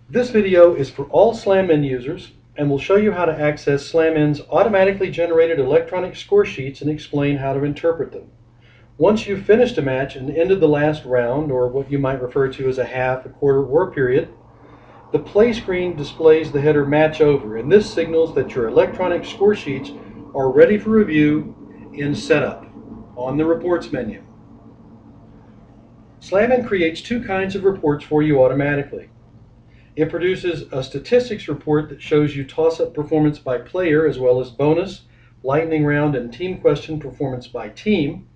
This video is for all SlamIn users and will show you how to access SlamIn's automatically generated electronic score sheets and explain how to interpret them. Once you've finished a match and ended the last round, or what you might refer to as a half, a quarter, or period, the play screen displays the header Match Over, and this signals that your electronic score sheets are ready for review in Setup on the Reports menu. SlamIn creates two kinds of reports for you automatically. It produces a statistics report that shows you toss-up performance by player, as well as bonus, lightning round, and team question performance by team.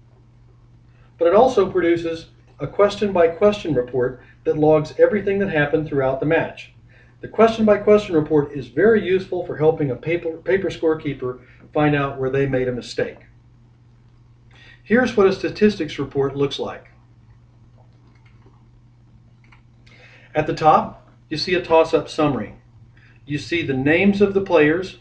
But it also produces a question-by-question report that logs everything that happened throughout the match. The question-by-question report is very useful for helping a paper scorekeeper find out where they made a mistake. Here's what a statistics report looks like. At the top, you see a toss-up summary. You see the names of the players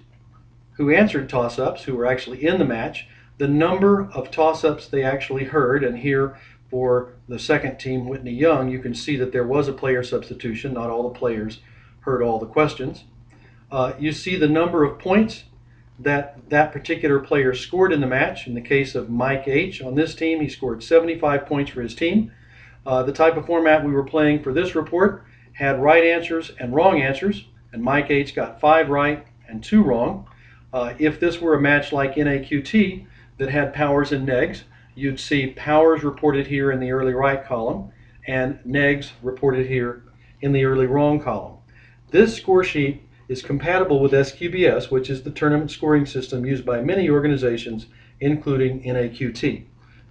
who answered toss-ups, who were actually in the match, the number of toss-ups they actually heard, and here for the second team, Whitney Young, you can see that there was a player substitution. Not all the players heard all the questions. You see the number of points that particular player scored in the match. In the case of Mike H. on this team, he scored 75 points for his team. The type of format we were playing for this report had right answers and wrong answers, and Mike H. got 5 right and 2 wrong. If this were a match like NAQT that had powers and negs, you'd see powers reported here in the early right column and negs reported here in the early wrong column. This score sheet is compatible with SQBS, which is the tournament scoring system used by many organizations, including NAQT.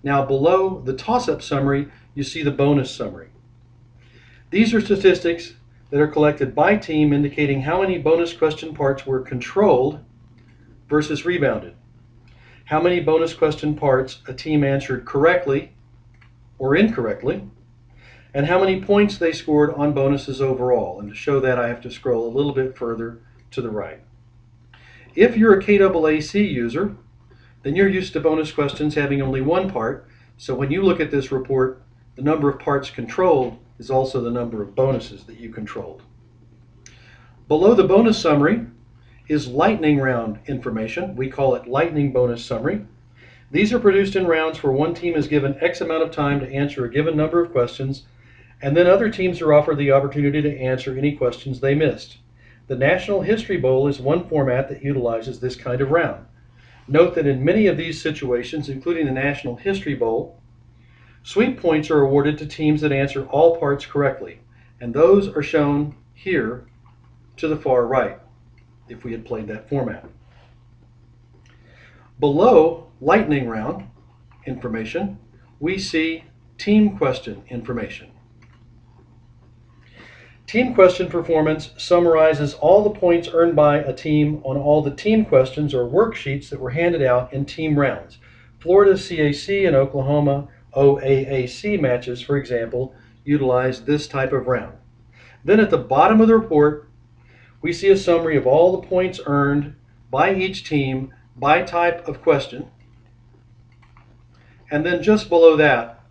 Now below the toss-up summary, you see the bonus summary. These are statistics that are collected by team, indicating how many bonus question parts were controlled versus rebounded, how many bonus question parts a team answered correctly or incorrectly, and how many points they scored on bonuses overall. And to show that, I have to scroll a little bit further to the right. If you're a KAAC user, then you're used to bonus questions having only one part, so when you look at this report, the number of parts controlled is also the number of bonuses that you controlled. Below the bonus summary is lightning round information. We call it lightning bonus summary. These are produced in rounds where one team is given X amount of time to answer a given number of questions, and then other teams are offered the opportunity to answer any questions they missed. The National History Bowl is one format that utilizes this kind of round. Note that in many of these situations, including the National History Bowl, sweep points are awarded to teams that answer all parts correctly, and those are shown here to the far right, if we had played that format. Below lightning round information, we see team question information. Team question performance summarizes all the points earned by a team on all the team questions or worksheets that were handed out in team rounds. Florida CAC and Oklahoma OAAC matches, for example, utilize this type of round. Then at the bottom of the report, we see a summary of all the points earned by each team by type of question. And then just below that,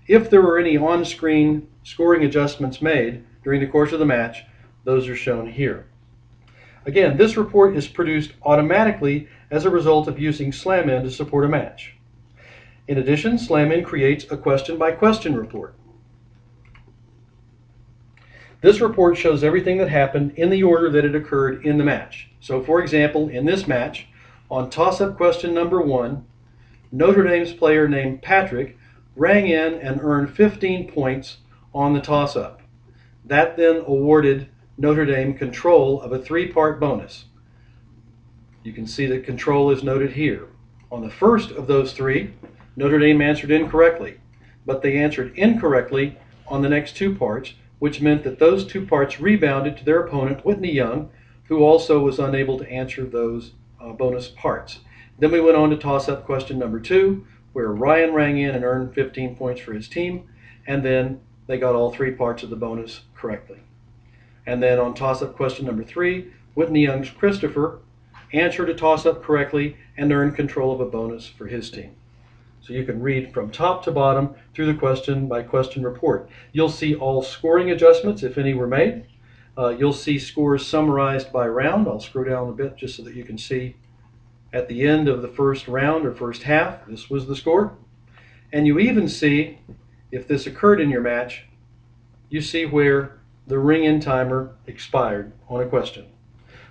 if there were any on-screen scoring adjustments made during the course of the match, those are shown here. Again, this report is produced automatically as a result of using SlamIn to support a match. In addition, SlamIn creates a question-by-question report. This report shows everything that happened in the order that it occurred in the match. So for example, in this match, on toss-up question number 1, Notre Dame's player named Patrick rang in and earned 15 points on the toss-up. That then awarded Notre Dame control of a 3-part bonus. You can see that control is noted here. On the first of those 3, Notre Dame answered incorrectly, but they answered incorrectly on the next 2 parts, which meant that those 2 parts rebounded to their opponent, Whitney Young, who also was unable to answer those bonus parts. Then we went on to toss-up question number 2, where Ryan rang in and earned 15 points for his team, and then they got all 3 parts of the bonus correctly. And then on toss-up question number 3, Whitney Young's Christopher answered a toss-up correctly and earned control of a bonus for his team. So you can read from top to bottom through the question by question report. You'll see all scoring adjustments, if any were made. You'll see scores summarized by round. I'll scroll down a bit just so that you can see at the end of the first round or first half, this was the score. And you even see, if this occurred in your match, you see where the ring-in timer expired on a question.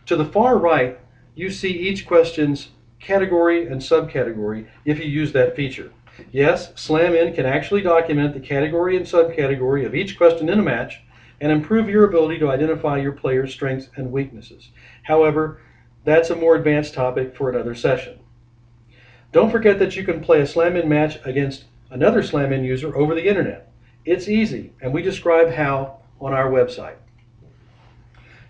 To the far right, you see each question's category and subcategory if you use that feature. Yes, SlamIn can actually document the category and subcategory of each question in a match and improve your ability to identify your player's strengths and weaknesses. However, that's a more advanced topic for another session. Don't forget that you can play a SlamIn match against another SlamIn user over the internet. It's easy, and we describe how on our website.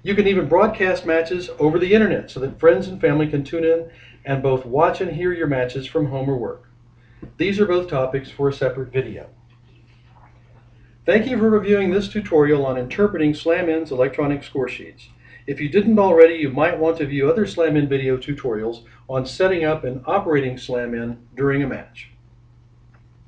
You can even broadcast matches over the internet so that friends and family can tune in and both watch and hear your matches from home or work. These are both topics for a separate video. Thank you for reviewing this tutorial on interpreting SlamIn's electronic score sheets. If you didn't already, you might want to view other SlamIn video tutorials on setting up and operating SlamIn during a match.